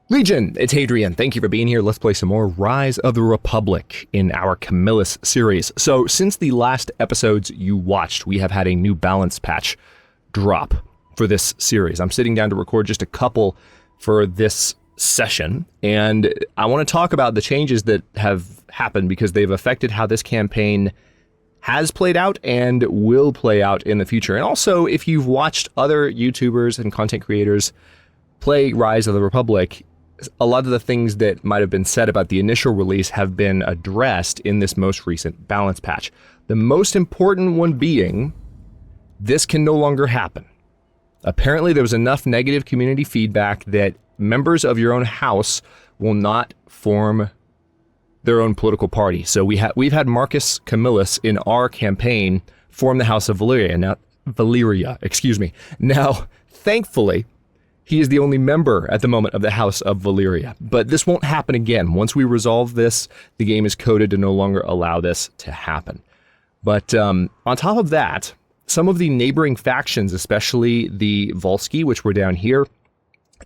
Legion, it's Hadrian. Thank you for being here. Let's play some more Rise of the Republic in our Camillus series. So since the last episodes you watched, we have had a new balance patch drop for this series. I'm sitting down to record just a couple for this session, and I want to talk about the changes that have happened because they've affected how this campaign has played out and will play out in the future. And also, if you've watched other YouTubers and content creators play Rise of the Republic, a lot of the things that might have been said about the initial release have been addressed in this most recent balance patch. The most important one being, this can no longer happen. Apparently there was enough negative community feedback that members of your own house will not form their own political party. So we've had Marcus Camillus in our campaign form the House of Valyria. Now, thankfully, he is the only member at the moment of the House of Valyria, but this won't happen again. Once we resolve this, the game is coded to no longer allow this to happen. But on top of that, some of the neighboring factions, especially the Volsci, which were down here,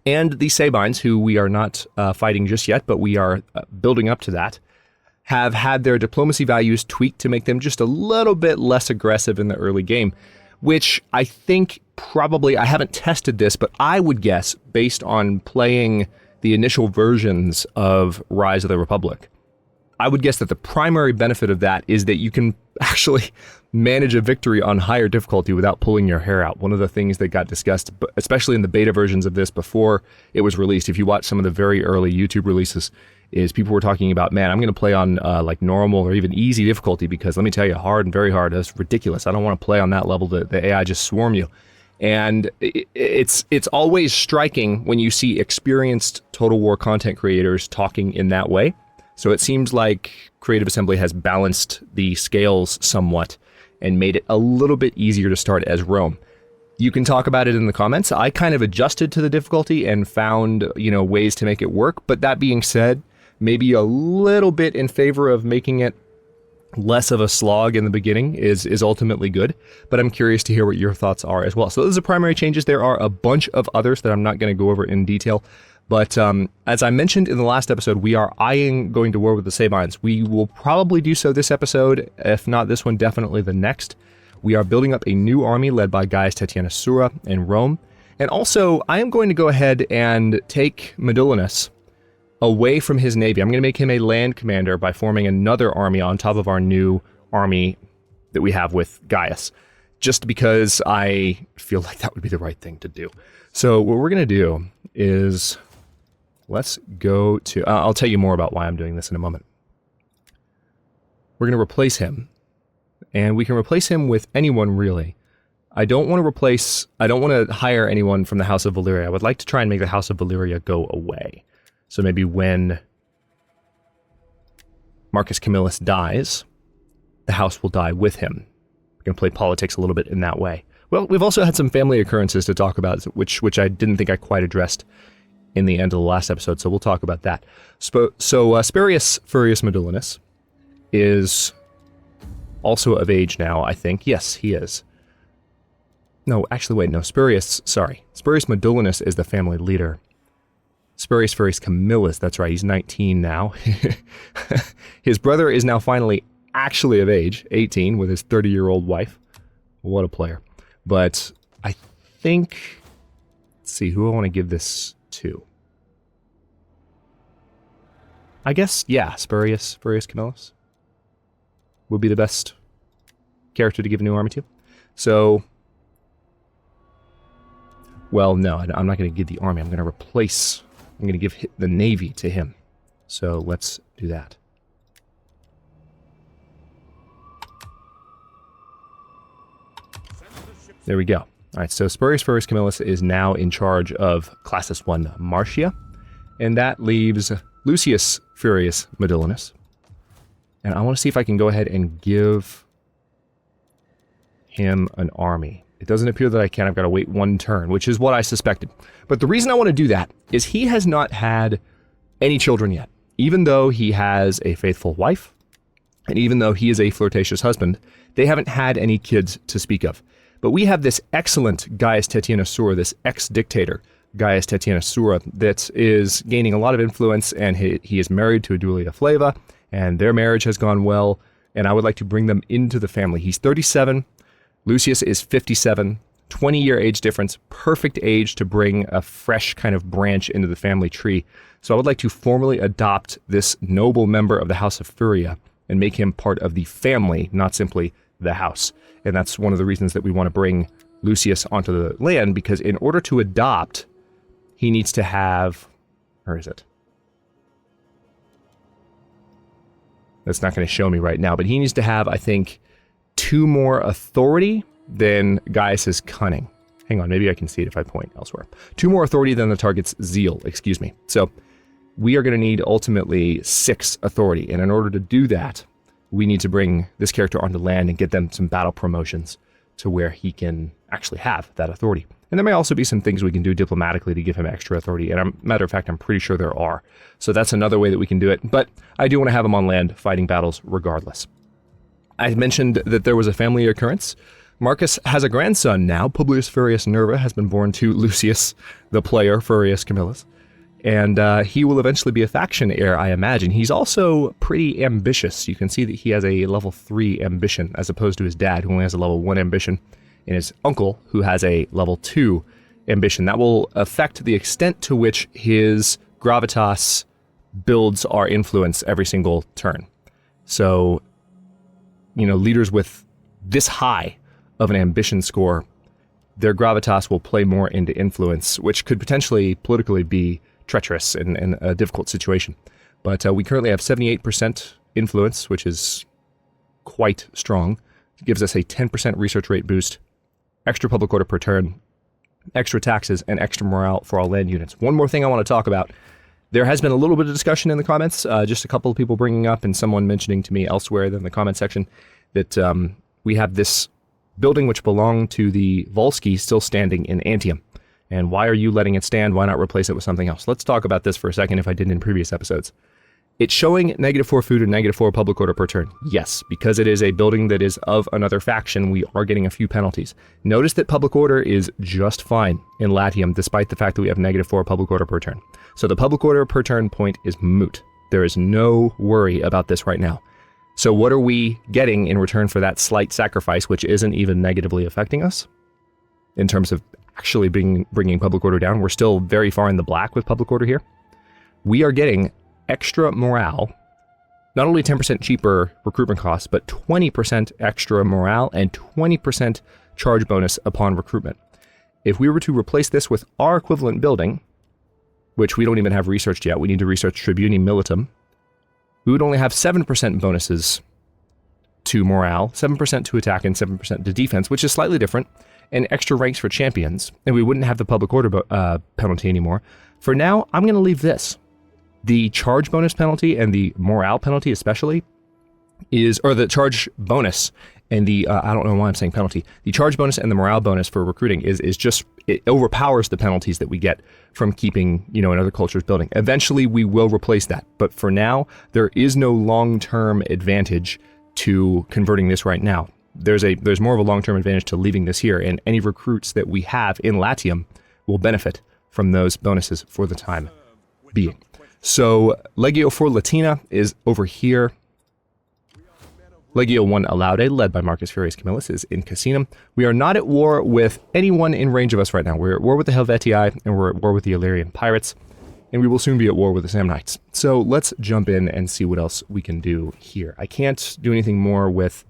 and the Sabians, who we are not fighting just yet, but we are building up to that, have had their diplomacy values tweaked to make them just a little bit less aggressive in the early game, which I think probably, I haven't tested this, but I would guess, based on playing the initial versions of Rise of the Republic, I would guess that the primary benefit of that is that you can actually manage a victory on higher difficulty without pulling your hair out. One of the things that got discussed, especially in the beta versions of this before it was released, if you watch some of the very early YouTube releases, is people were talking about, man, I'm going to play on like normal or even easy difficulty because let me tell you, hard and very hard, that's ridiculous. I don't want to play on that level. The AI just swarm you. And it's always striking when you see experienced Total War content creators talking in that way. So it seems like Creative Assembly has balanced the scales somewhat and made it a little bit easier to start as Rome. You can talk about it in the comments. I kind of adjusted to the difficulty and found, ways to make it work. But that being said, maybe a little bit in favor of making it less of a slog in the beginning is ultimately good, but I'm curious to hear what your thoughts are as well. So those are primary changes. There are a bunch of others that I'm not going to go over in detail, but as I mentioned in the last episode, we are eyeing going to war with the Sabaeans. We will probably do so this episode, if not this one, definitely the next. We are building up a new army led by Gaius Tatianus Sura in Rome, and also I am going to go ahead and take Medullinus away from his navy. I'm going to make him a land commander by forming another army on top of our new army that we have with Gaius, just because I feel like that would be the right thing to do. So what we're going to do is, let's go to, I'll tell you more about why I'm doing this in a moment. We're going to replace him, and we can replace him with anyone really. I don't want to hire anyone from the House of Valyria. I would like to try and make the House of Valyria go away. So maybe when Marcus Camillus dies, the house will die with him. We're going to play politics a little bit in that way. Well, we've also had some family occurrences to talk about, which I didn't think I quite addressed in the end of the last episode, so we'll talk about that. So Spurius Furius Medullinus is also of age now, I think. Yes, he is. No, actually, wait, no, Spurius Medullinus is the family leader. Spurius Furius Camillus, that's right, he's 19 now. His brother is now finally actually of age, 18, with his 30-year-old wife. What a player. But I think, let's see, who I want to give this to. I guess, yeah, Spurius Camillus would be the best character to give a new army to. So, well, no, I'm not going to give the army, I'm going to give the navy to him. So let's do that. There we go. All right, so Spurius Furius Camillus is now in charge of Classis 1 Marcia, and that leaves Lucius Furius Medullinus. And I want to see if I can go ahead and give him an army. It doesn't appear that I can. I've got to wait one turn, which is what I suspected. But the reason I want to do that is he has not had any children yet. Even though he has a faithful wife, and even though he is a flirtatious husband, they haven't had any kids to speak of. But we have this excellent Gaius Tatianus Sura, this ex-dictator, Gaius Tatiana Sura, that is gaining a lot of influence, and he is married to Adulia Flava, and their marriage has gone well, and I would like to bring them into the family. He's 37, Lucius is 57, 20-year age difference, perfect age to bring a fresh kind of branch into the family tree. So I would like to formally adopt this noble member of the House of Furia and make him part of the family, not simply the house. And that's one of the reasons that we want to bring Lucius onto the land, because in order to adopt, he needs to have... Where is it? That's not going to show me right now, but he needs to have, I think, 2 more authority than Gaius's cunning. Hang on, maybe I can see it if I point elsewhere. 2 more authority than the target's zeal, excuse me. So we are going to need ultimately 6 authority, and in order to do that, we need to bring this character onto land and get them some battle promotions to where he can actually have that authority. And there may also be some things we can do diplomatically to give him extra authority, and matter of fact, I'm pretty sure there are. So that's another way that we can do it, but I do want to have him on land fighting battles regardless. I mentioned that there was a family occurrence. Marcus has a grandson now. Publius Furius Nerva has been born to Lucius, the player, Furius Camillus. And he will eventually be a faction heir, I imagine. He's also pretty ambitious. You can see that he has a level 3 ambition, as opposed to his dad, who only has a level 1 ambition, and his uncle, who has a level 2 ambition. That will affect the extent to which his gravitas builds our influence every single turn. So, leaders with this high of an ambition score, their gravitas will play more into influence, which could potentially politically be treacherous in a difficult situation. But we currently have 78% influence, which is quite strong. It gives us a 10% research rate boost, extra public order per turn, extra taxes, and extra morale for all land units. One more thing I want to talk about. There has been a little bit of discussion in the comments, just a couple of people bringing up and someone mentioning to me elsewhere than the comment section that we have this building which belonged to the Volsci still standing in Antium. And why are you letting it stand? Why not replace it with something else? Let's talk about this for a second, if I didn't in previous episodes. It's showing -4 food and -4 public order per turn. Yes, because it is a building that is of another faction, we are getting a few penalties. Notice that public order is just fine in Latium, despite the fact that we have -4 public order per turn. So the public order per turn point is moot. There is no worry about this right now. So what are we getting in return for that slight sacrifice, which isn't even negatively affecting us in terms of actually bringing public order down? We're still very far in the black with public order here. We are getting extra morale, not only 10% cheaper recruitment costs, but 20% extra morale and 20% charge bonus upon recruitment. If we were to replace this with our equivalent building, which we don't even have researched yet, we need to research Tribuni Militum, we would only have 7% bonuses to morale, 7% to attack, and 7% to defense, which is slightly different, and extra ranks for champions, and we wouldn't have the public order penalty anymore. For now, I'm going to leave this. The charge bonus penalty and the morale penalty especially or the charge bonus and the, I don't know why I'm saying penalty, the charge bonus and the morale bonus for recruiting is just, it overpowers the penalties that we get from keeping, another culture's building. Eventually we will replace that, but for now, there is no long-term advantage to converting this right now. There's more of a long-term advantage to leaving this here, and any recruits that we have in Latium will benefit from those bonuses for the time being. So Legio 4 Latina is over here. Legio 1 Alaude, led by Marcus Furius Camillus, is in Casinum. We are not at war with anyone in range of us right now. We're at war with the Helvetii, and we're at war with the Illyrian pirates, and we will soon be at war with the Samnites. So let's jump in and see what else we can do here. I can't do anything more with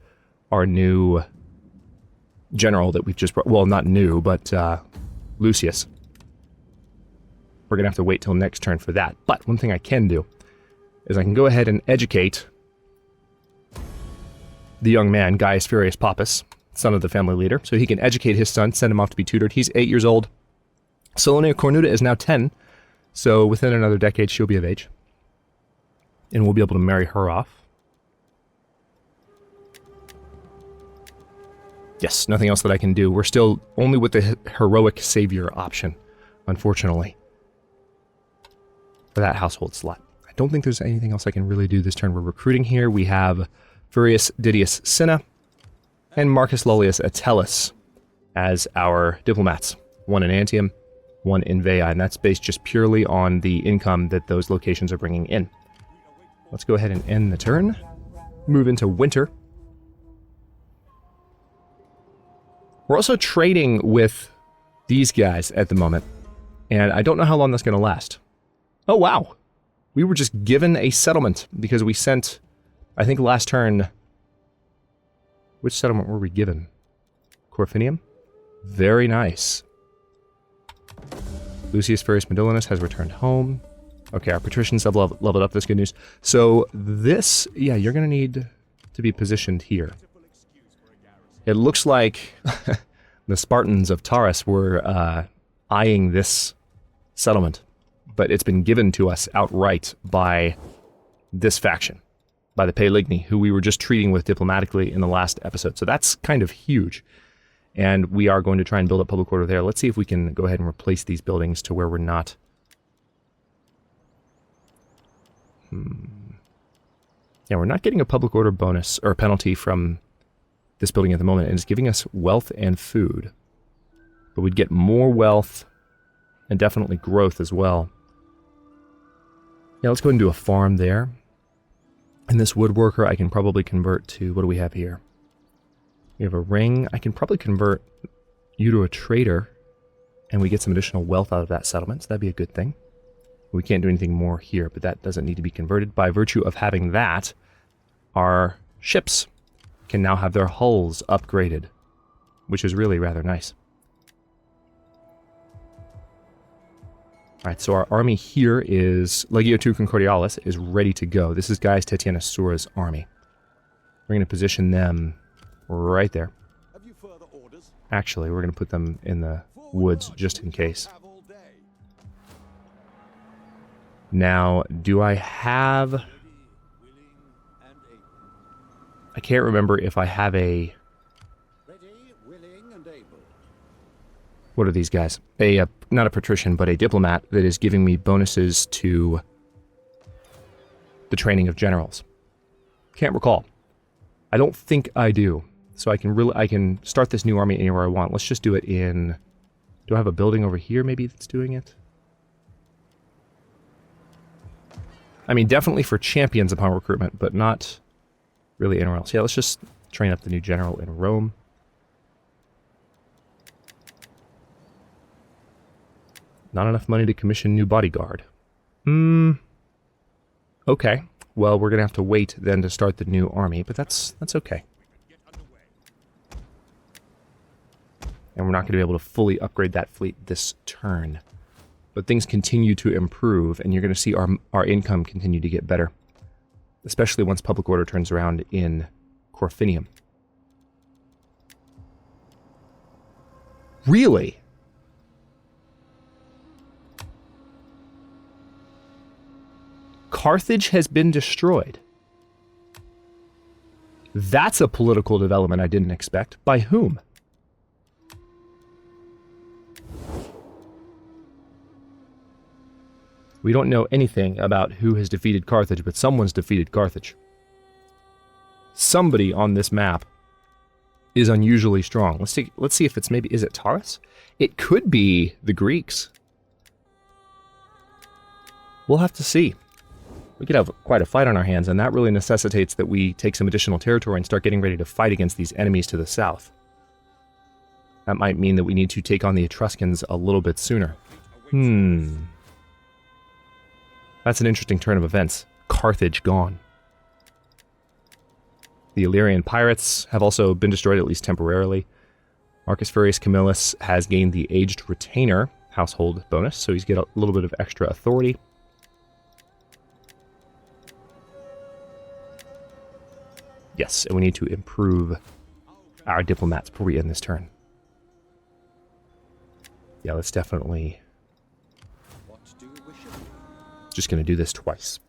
our new general that we've just brought. Well, not new, but Lucius. We're going to have to wait till next turn for that. But one thing I can do is I can go ahead and educate the young man, Gaius Furius Pappus, son of the family leader, so he can educate his son, send him off to be tutored. He's 8 years old. Salonia Cornuta is now 10, so within another decade she'll be of age. And we'll be able to marry her off. Yes, nothing else that I can do. We're still only with the heroic savior option, unfortunately, for that household slot. I don't think there's anything else I can really do this turn. We're recruiting here. We have Furius Didius Cinna and Marcus Lullius Atellus as our diplomats. One in Antium, one in Veii, and that's based just purely on the income that those locations are bringing in. Let's go ahead and end the turn. Move into winter. We're also trading with these guys at the moment, and I don't know how long that's going to last. Oh, wow. We were just given a settlement because we sent, I think last turn... Which settlement were we given? Corfinium? Very nice. Lucius Furius Camillus has returned home. Okay, our patricians have leveled up. That's good news. So this, yeah, you're going to need to be positioned here. It looks like the Spartans of Taurus were eyeing this settlement, but it's been given to us outright by this faction, by the Paeligni, who we were just treating with diplomatically in the last episode. So that's kind of huge. And we are going to try and build up public order there. Let's see if we can go ahead and replace these buildings to where we're not... Yeah, we're not getting a public order bonus or penalty from this building at the moment, and it's giving us wealth and food. But we'd get more wealth and definitely growth as well. Yeah, let's go ahead and do a farm there. And this woodworker I can probably convert to... What do we have here? We have a ring. I can probably convert you to a trader, and we get some additional wealth out of that settlement, so that'd be a good thing. We can't do anything more here, but that doesn't need to be converted. By virtue of having that, our ships can now have their hulls upgraded, which is really rather nice. Alright, so our army here is... Legio II Concordialis is ready to go. This is Gaius Tatianus Sura's army. We're going to position them right there. Actually, we're going to put them in the woods just in case. Now, do I have... I can't remember if I have a... What are these guys? Not a patrician, but a diplomat that is giving me bonuses to the training of generals. Can't recall. I don't think I do. So I can start this new army anywhere I want. Let's just do it in... Do I have a building over here maybe that's doing it? I mean, definitely for champions upon recruitment, but not really anywhere else. Yeah, let's just train up the new general in Rome. Not enough money to commission new bodyguard. Okay. Well, we're going to have to wait then to start the new army, but that's okay. And we're not going to be able to fully upgrade that fleet this turn. But things continue to improve, and you're going to see our income continue to get better. Especially once public order turns around in Corfinium. Really? Carthage has been destroyed. That's a political development I didn't expect. By whom? We don't know anything about who has defeated Carthage, but someone's defeated Carthage. Somebody on this map is unusually strong. Let's see if it's maybe... Is it Taurus? It could be the Greeks. We'll have to see. We could have quite a fight on our hands, and that really necessitates that we take some additional territory and start getting ready to fight against these enemies to the south. That might mean that we need to take on the Etruscans a little bit sooner. That's an interesting turn of events. Carthage gone. The Illyrian pirates have also been destroyed, at least temporarily. Marcus Furius Camillus has gained the Aged Retainer household bonus, so he's got a little bit of extra authority. Yes, and we need to improve our diplomats before we end this turn. Yeah, let's definitely... Just going to do this twice.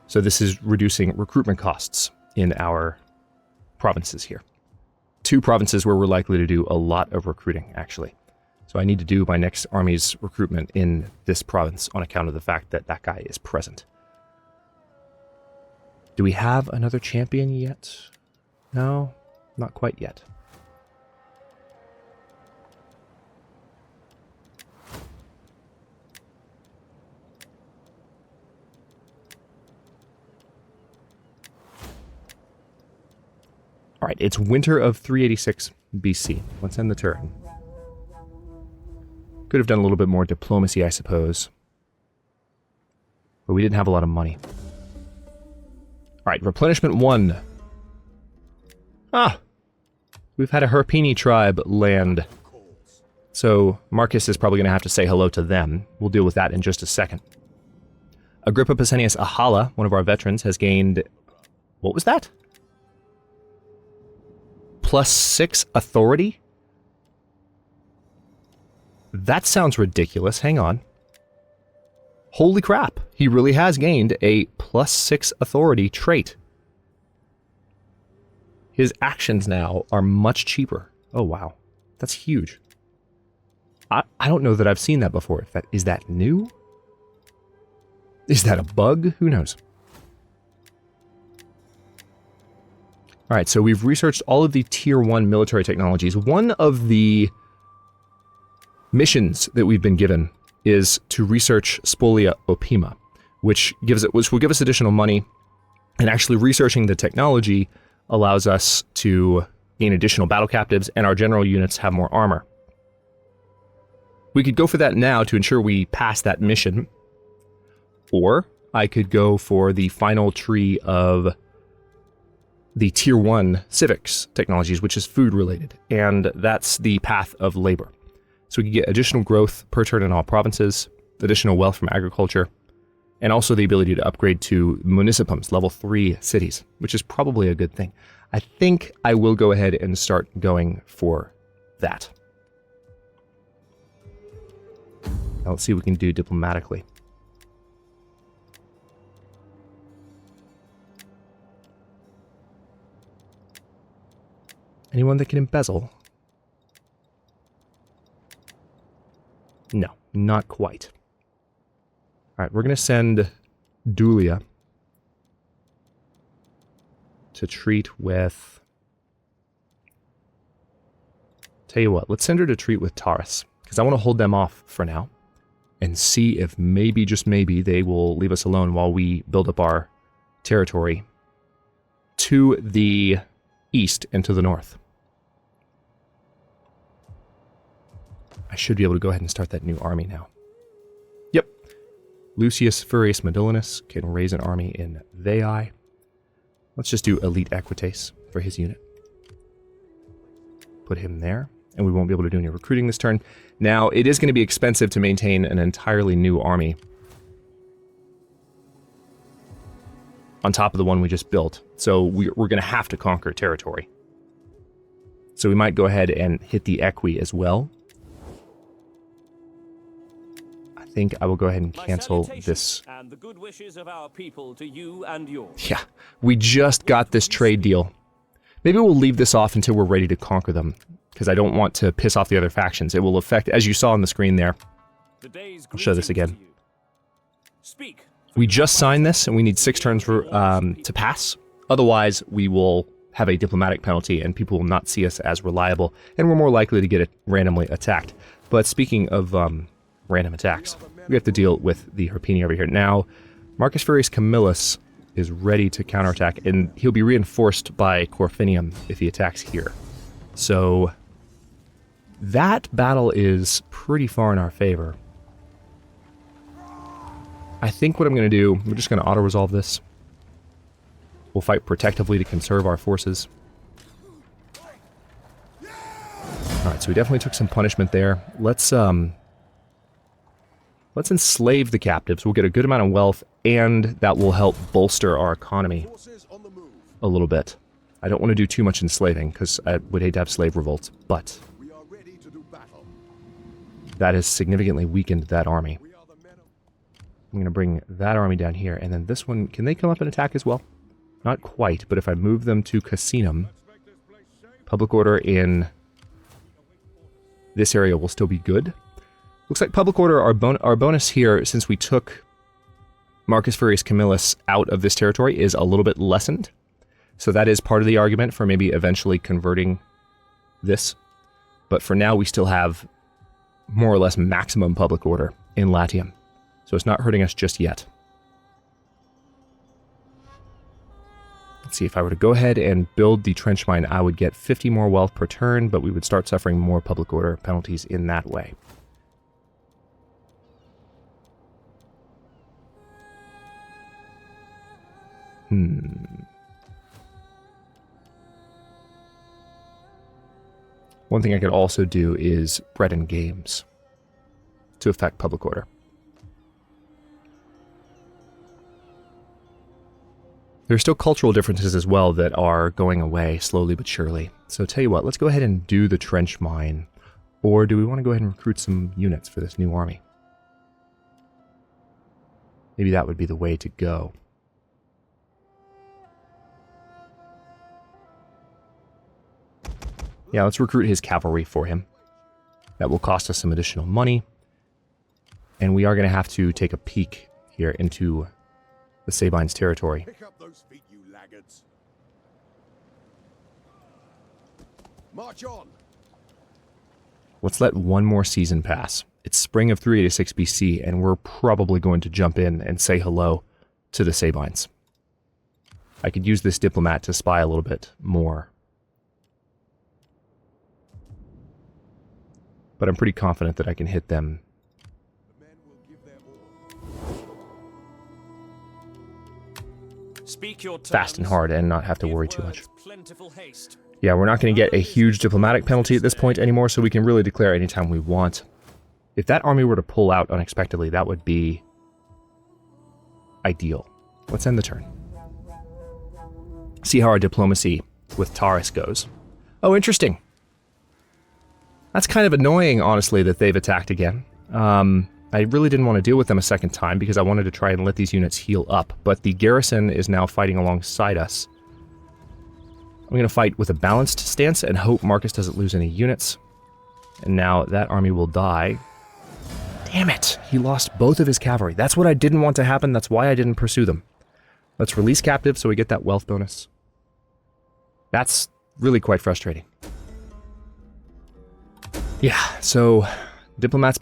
So this is reducing recruitment costs in our provinces here. 2 provinces where we're likely to do a lot of recruiting, actually. So I need to do my next army's recruitment in this province on account of the fact that that guy is present. Do we have another champion yet? No, not quite yet. All right, it's winter of 386 BC. Let's end the turn. Could have done a little bit more diplomacy, I suppose. But we didn't have a lot of money. All right, replenishment 1. Ah! We've had a Herpini tribe land. So Marcus is probably going to have to say hello to them. We'll deal with that in just a second. Agrippa Pescennius Ahala, one of our veterans, has gained... What was that? +6 authority? That sounds ridiculous. Hang on. Holy crap. He really has gained a +6 authority trait. His actions now are much cheaper. Oh, wow. That's huge. I don't know that I've seen that before. Is that new? Is that a bug? Who knows? All right, so we've researched all of the Tier 1 military technologies. One of the missions that we've been given is to research Spolia Opima, which will give us additional money, and actually researching the technology allows us to gain additional battle captives, and our general units have more armor. We could go for that now to ensure we pass that mission, or I could go for the final tree of the Tier 1 civics technologies, which is food related, and that's the path of labor. So we can get additional growth per turn in all provinces, additional wealth from agriculture, and also the ability to upgrade to municipums, level 3 cities, which is probably a good thing. I think I will go ahead and start going for that. Now let's see what we can do diplomatically. Anyone that can embezzle? No, not quite. All right, we're going to send Dulia to treat with... Tell you what, let's send her to treat with Taurus, because I want to hold them off for now and see if maybe, just maybe, they will leave us alone while we build up our territory to the east and to the north. I should be able to go ahead and start that new army now. Yep. Lucius Furius Camillus can raise an army in Veii. Let's just do Elite Equites for his unit. Put him there, and we won't be able to do any recruiting this turn. Now, it is going to be expensive to maintain an entirely new army on top of the one we just built, so we're going to have to conquer territory. So we might go ahead and hit the Equi as well. I think I will go ahead and cancel this. And the good wishes of our people to you and yours. Yeah, we just got this trade deal. Maybe we'll leave this off until we're ready to conquer them, because I don't want to piss off the other factions. It will affect, as you saw on the screen there. I'll show this again. We just signed this, and we need 6 turns for, to pass. Otherwise, we will have a diplomatic penalty, and people will not see us as reliable, and we're more likely to get it randomly attacked. But speaking of random attacks, we have to deal with the Herpini over here. Now, Marcus Furius Camillus is ready to counterattack, and he'll be reinforced by Corfinium if he attacks here. So that battle is pretty far in our favor. I think what I'm going to do, we're just going to auto-resolve this. We'll fight protectively to conserve our forces. Alright, so we definitely took some punishment there. Let's enslave the captives. We'll get a good amount of wealth, and that will help bolster our economy a little bit. I don't want to do too much enslaving, because I would hate to have slave revolts, but that has significantly weakened that army. I'm going to bring that army down here, and then this one, can they come up and attack as well? Not quite, but if I move them to Casinum, public order in this area will still be good. Looks like public order, our bonus here, since we took Marcus Furius Camillus out of this territory, is a little bit lessened. So that is part of the argument for maybe eventually converting this. But for now, we still have more or less maximum public order in Latium. So it's not hurting us just yet. Let's see, if I were to go ahead and build the trench mine, I would get 50 more wealth per turn, but we would start suffering more public order penalties in that way. One thing I could also do is bread and games to affect public order. There are still cultural differences as well that are going away slowly but surely. So tell you what, let's go ahead and do the trench mine. Or do we want to go ahead and recruit some units for this new army? Maybe that would be the way to go. Yeah, let's recruit his cavalry for him. That will cost us some additional money. And we are going to have to take a peek here into the Sabian's territory. Pick up those feet, you laggards. March on. Let's let one more season pass. It's spring of 386 BC, and we're probably going to jump in and say hello to the Sabians. I could use this diplomat to spy a little bit more. But I'm pretty confident that I can hit them The men will give their all. Speak your fast and terms. hard and not have to Give worry too words much. plentiful haste. Yeah, we're not going to get a huge diplomatic penalty at this point anymore, so we can really declare anytime we want. If that army were to pull out unexpectedly, that would be ideal. Let's end the turn. See how our diplomacy with Taurus goes. Oh, interesting. That's kind of annoying, honestly, that they've attacked again. I really didn't want to deal with them a second time because I wanted to try and let these units heal up, but the garrison is now fighting alongside us. I'm going to fight with a balanced stance and hope Marcus doesn't lose any units. And now that army will die. Damn it! He lost both of his cavalry. That's what I didn't want to happen. That's why I didn't pursue them. Let's release captives so we get that wealth bonus. That's really quite frustrating. Yeah, so diplomats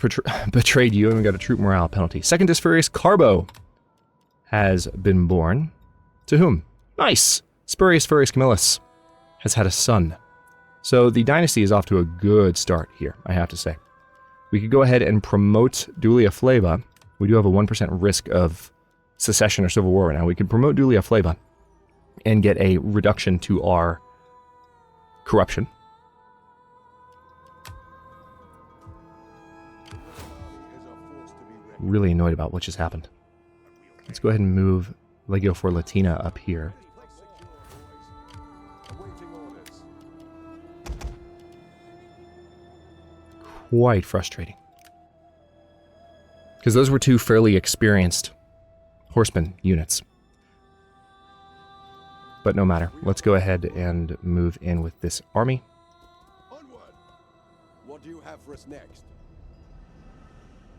betrayed you and we got a troop morale penalty. Secondus Furius Carbo has been born. To whom? Nice! Marcus Furius Camillus has had a son. So the dynasty is off to a good start here, I have to say. We could go ahead and promote Dulia Flava. We do have a 1% risk of secession or civil war right now. We could promote Dulia Flava and get a reduction to our corruption. Really annoyed about what just happened. Let's go ahead and move Legio for Latina up here. Quite frustrating. Because those were two fairly experienced horseman units. But no matter. Let's go ahead and move in with this army. Onward. What do you have for us next?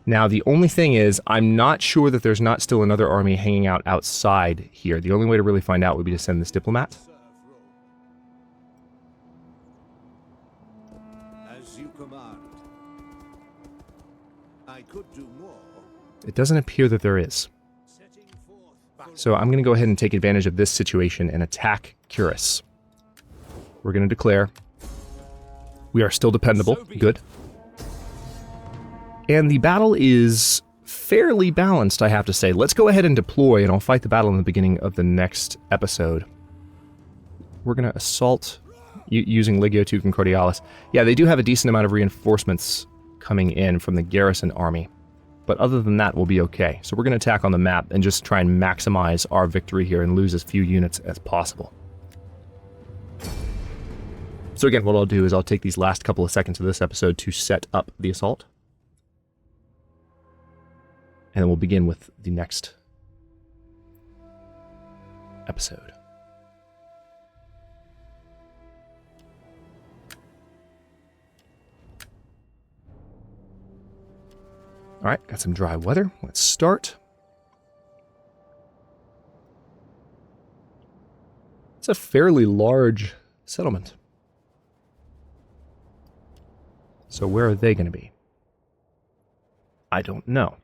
Now, the only thing is, I'm not sure that there's not still another army hanging out outside here. The only way to really find out would be to send this diplomat. As you command. I could do more. It doesn't appear that there is. Setting forth. So I'm going to go ahead and take advantage of this situation and attack Curus. We're going to declare we are still dependable. Good. And the battle is fairly balanced, I have to say. Let's go ahead and deploy, and I'll fight the battle in the beginning of the next episode. We're going to assault using Legio II Concordialis. Yeah, they do have a decent amount of reinforcements coming in from the garrison army. But other than that, we'll be okay. So we're going to attack on the map and just try and maximize our victory here and lose as few units as possible. So again, what I'll do is I'll take these last couple of seconds of this episode to set up the assault. And then we'll begin with the next episode. All right, got some dry weather. Let's start. It's a fairly large settlement. So where are they going to be? I don't know.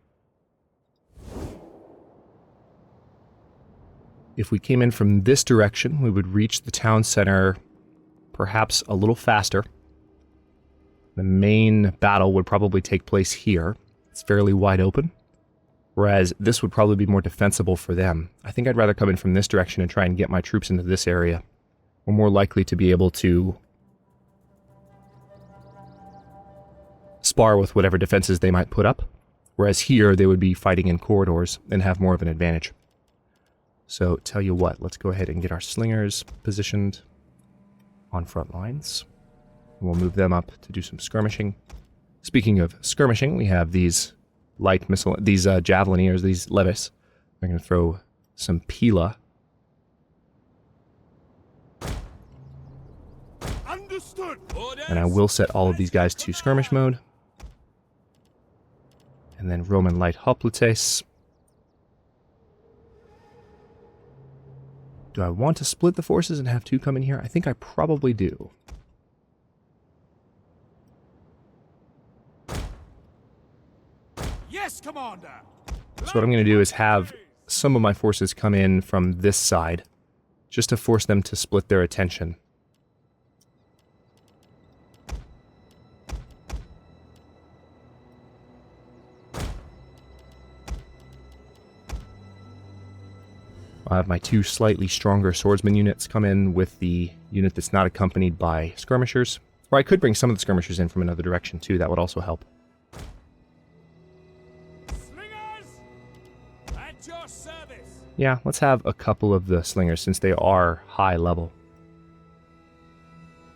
if we came in from this direction, we would reach the town center perhaps a little faster. The main battle would probably take place here. It's fairly wide open. Whereas this would probably be more defensible for them. I think I'd rather come in from this direction and try and get my troops into this area. We're more likely to be able to spar with whatever defenses they might put up. Whereas here, they would be fighting in corridors and have more of an advantage. So, tell you what, let's go ahead and get our slingers positioned on front lines. We'll move them up to do some skirmishing. Speaking of skirmishing, we have these light missile, these javelineers, these levis. We're going to throw some pila. Understood. And I will set all of these guys to skirmish mode. And then Roman light hoplites. Do I want to split the forces and have two come in here? I think I probably do. Yes, Commander. So what I'm going to do is have some of my forces come in from this side, just to force them to split their attention. I'll have my two slightly stronger swordsman units come in with the unit that's not accompanied by skirmishers. Or I could bring some of the skirmishers in from another direction too, that would also help. Slingers, at your service. Yeah, let's have a couple of the slingers since they are high level.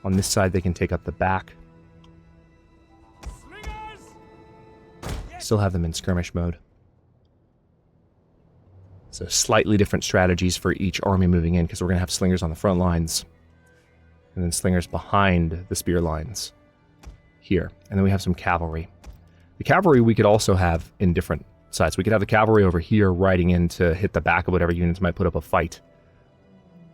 On this side they can take up the back. Slingers. Still have them in skirmish mode. So slightly different strategies for each army moving in, because we're going to have slingers on the front lines. And then slingers behind the spear lines. Here. And then we have some cavalry. The cavalry we could also have in different sides. We could have the cavalry over here riding in to hit the back of whatever units might put up a fight.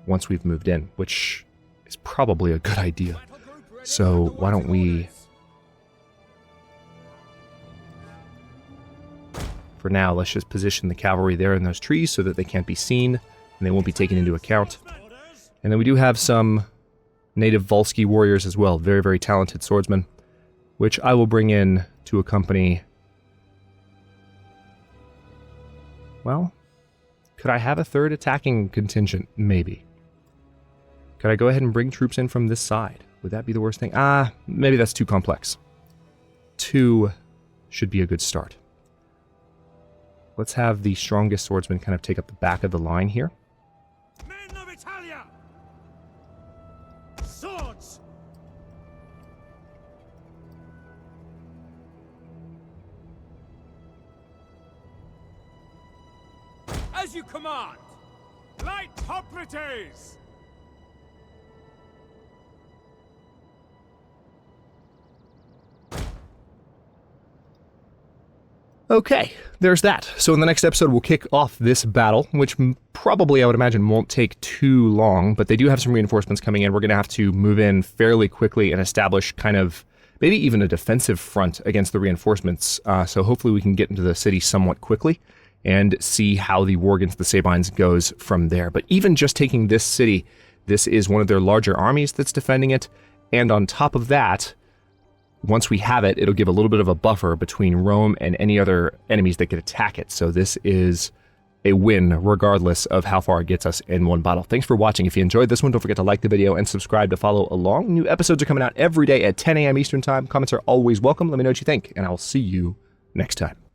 Once we've moved in, which is probably a good idea. So why don't we... For now, let's just position the cavalry there in those trees so that they can't be seen and they won't be taken into account. And then we do have some native Volsky warriors as well, very, very talented swordsmen, which I will bring in to accompany... Well, could I have a third attacking contingent? Maybe. Could I go ahead and bring troops in from this side? Would that be the worst thing? Maybe that's too complex. 2 should be a good start. Let's have the strongest swordsman kind of take up the back of the line here. Men of Italia. Swords. As you command. Light hoplites. Okay, there's that. So in the next episode, we'll kick off this battle, which probably, I would imagine, won't take too long, but they do have some reinforcements coming in. We're going to have to move in fairly quickly and establish kind of maybe even a defensive front against the reinforcements. So hopefully we can get into the city somewhat quickly and see how the war against the Sabaeans goes from there. But even just taking this city, this is one of their larger armies that's defending it. And on top of that, once we have it, it'll give a little bit of a buffer between Rome and any other enemies that could attack it. So this is a win regardless of how far it gets us in one battle. Thanks for watching. If you enjoyed this one, don't forget to like the video and subscribe to follow along. New episodes are coming out every day at 10 a.m. Eastern Time. Comments are always welcome. Let me know what you think, and I'll see you next time.